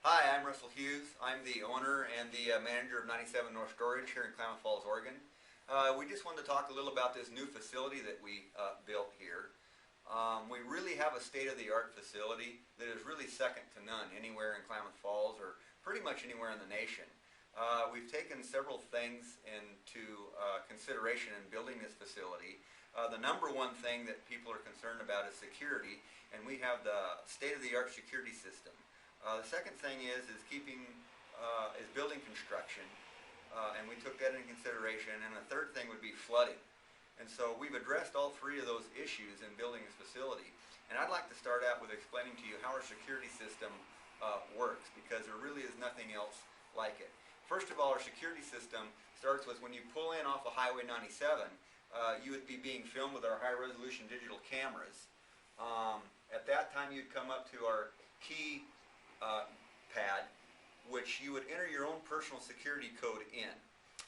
Hi, I'm Russell Hughes. I'm the owner and the manager of 97 North Storage here in Klamath Falls, Oregon. We just wanted to talk a little about this new facility that we built here. We really have a state-of-the-art facility that is really second to none anywhere in Klamath Falls or pretty much anywhere in the nation. We've taken several things into consideration in building this facility. The number one thing that people are concerned about is security, and we have the state-of-the-art security system. The second thing is building construction, and we took that into consideration. And the third thing would be flooding. And so we've addressed all three of those issues in building this facility. And I'd like to start out with explaining to you how our security system works, because there really is nothing else like it. First of all, our security system starts with when you pull in off of Highway 97, you would be being filmed with our high-resolution digital cameras. At that time, you'd come up to our key pad, which you would enter your own personal security code in.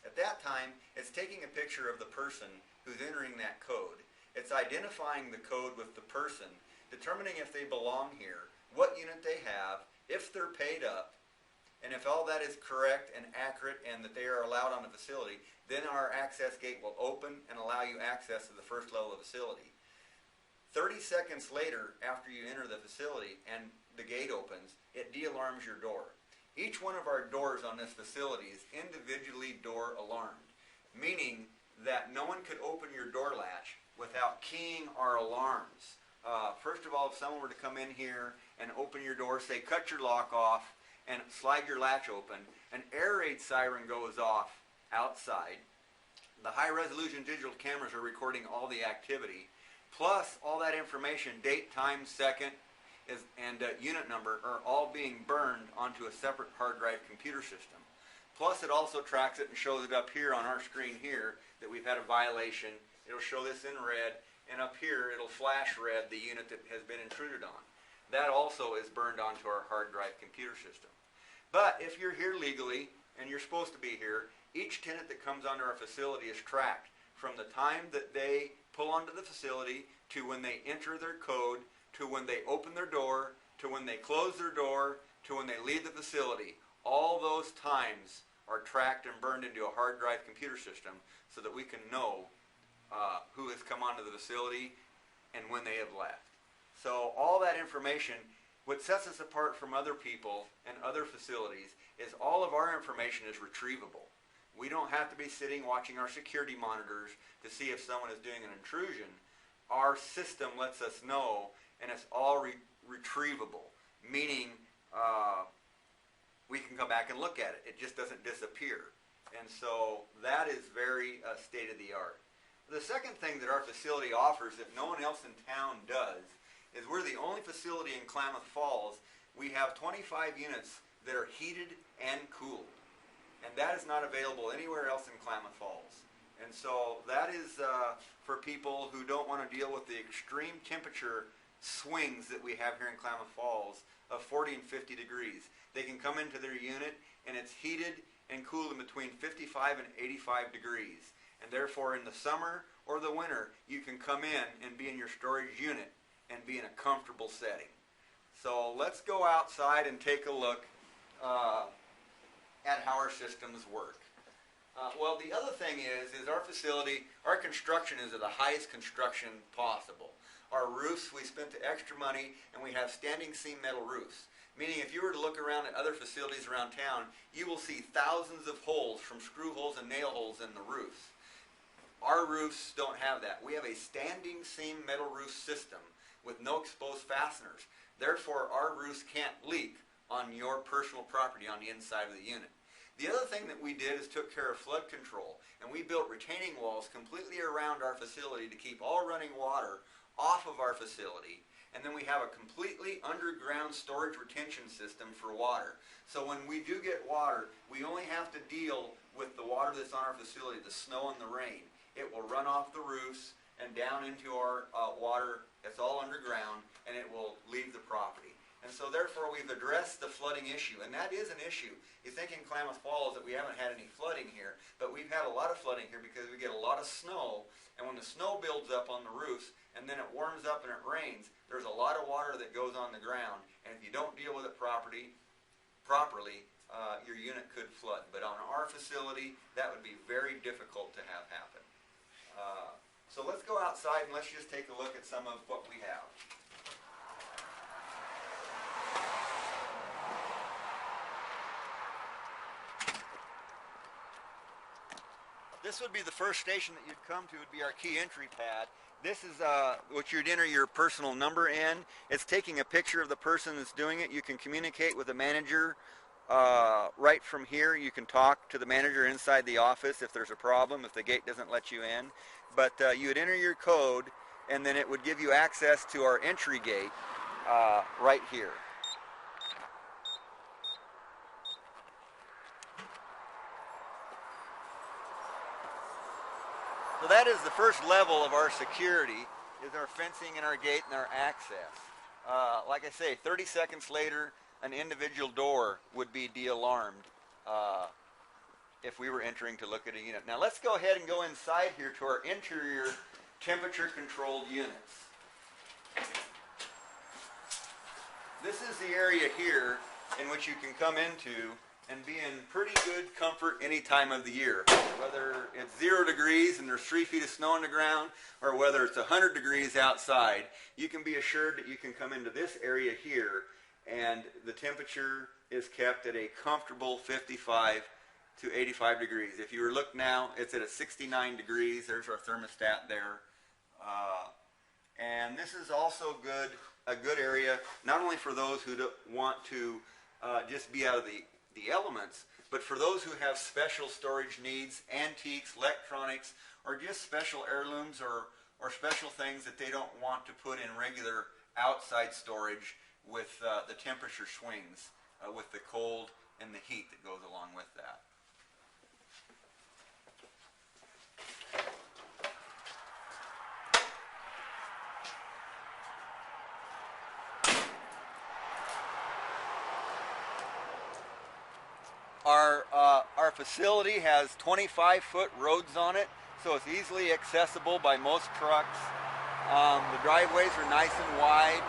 At that time, it's taking a picture of the person who's entering that code. It's identifying the code with the person, determining if they belong here, what unit they have, if they're paid up, and if all that is correct and accurate and that they are allowed on the facility, then our access gate will open and allow you access to the first level of the facility. 30 seconds later, after you enter the facility and the gate opens, it de-alarms your door. Each one of our doors on this facility is individually door alarmed, meaning that no one could open your door latch without keying our alarms. First of all, if someone were to come in here and open your door, say cut your lock off and slide your latch open, an air raid siren goes off outside. The high-resolution digital cameras are recording all the activity, plus all that information, date, time, second, and unit number, are all being burned onto a separate hard drive computer system. Plus it also tracks it and shows it up here on our screen here that we've had a violation. It'll show this in red, and up here it'll flash red the unit that has been intruded on. That also is burned onto our hard drive computer system. But if you're here legally, and you're supposed to be here, each tenant that comes onto our facility is tracked from the time that they pull onto the facility to when they enter their code, to when they open their door, to when they close their door, to when they leave the facility. All those times are tracked and burned into a hard drive computer system so that we can know who has come onto the facility and when they have left. So all that information, what sets us apart from other people and other facilities is all of our information is retrievable. We don't have to be sitting watching our security monitors to see if someone is doing an intrusion. Our system lets us know, and it's all retrievable, meaning we can come back and look at it. It just doesn't disappear. And so that is very state-of-the-art. The second thing that our facility offers that no one else in town does is we're the only facility in Klamath Falls. We have 25 units that are heated and cooled. And that is not available anywhere else in Klamath Falls. And so that is for people who don't want to deal with the extreme temperature swings that we have here in Klamath Falls of 40 and 50 degrees. They can come into their unit and it's heated and cooled in between 55 and 85 degrees. And therefore in the summer or the winter, you can come in and be in your storage unit and be in a comfortable setting. So let's go outside and take a look at how our systems work. Well, the other thing is our facility, our construction is of the highest construction possible. Our roofs, we spent the extra money, and we have standing seam metal roofs. Meaning if you were to look around at other facilities around town, you will see thousands of holes, from screw holes and nail holes in the roofs. Our roofs don't have that. We have a standing seam metal roof system with no exposed fasteners. Therefore, our roofs can't leak on your personal property on the inside of the unit. The other thing that we did is took care of flood control, and we built retaining walls completely around our facility to keep all running water off of our facility. And then we have a completely underground storage retention system for water. So when we do get water, we only have to deal with the water that's on our facility, the snow and the rain. It will run off the roofs and down into our water that's all underground, and it will leave the property. And so therefore we've addressed the flooding issue, and that is an issue. You think in Klamath Falls that we haven't had any flooding here, but we've had a lot of flooding here because we get a lot of snow, and when the snow builds up on the roofs and then it warms up and it rains, there's a lot of water that goes on the ground, and if you don't deal with it properly, properly, your unit could flood. But on our facility, that would be very difficult to have happen. So let's go outside and let's just take a look at some of what we have. This would be the first station that you'd come to, would be our key entry pad. This is what you'd enter your personal number in. It's taking a picture of the person that's doing it. You can communicate with the manager right from here. You can talk to the manager inside the office if there's a problem, if the gate doesn't let you in. But you would enter your code, and then it would give you access to our entry gate right here. So that is the first level of our security, is our fencing and our gate and our access. Like I say, 30 seconds later, an individual door would be de-alarmed if we were entering to look at a unit. Now let's go ahead and go inside here to our interior temperature-controlled units. This is the area here in which you can come into and be in pretty good comfort any time of the year. Whether it's 0 degrees and there's 3 feet of snow on the ground, or whether it's 100 degrees outside, you can be assured that you can come into this area here and the temperature is kept at a comfortable 55 to 85 degrees. If you were to look now, it's at a 69 degrees. There's our thermostat there. And this is also a good area, not only for those who don't want to just be out of the elements, but for those who have special storage needs, antiques, electronics, or just special heirlooms or special things that they don't want to put in regular outside storage with the temperature swings, with the cold and the heat that goes along with that. Our facility has 25-foot roads on it, so it's easily accessible by most trucks. The driveways are nice and wide.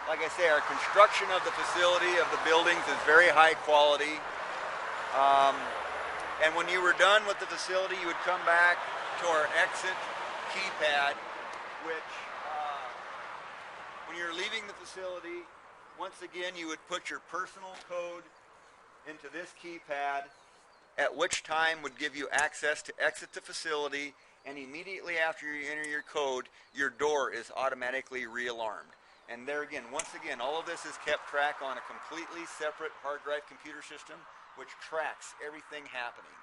Like I say, our construction of the facility, of the buildings, is very high quality. And when you were done with the facility, you would come back to our exit keypad, which when you're leaving the facility, once again, you would put your personal code into this keypad, at which time would give you access to exit the facility, and immediately after you enter your code, your door is automatically re-alarmed. And there again, once again, all of this is kept track on a completely separate hard drive computer system which tracks everything happening.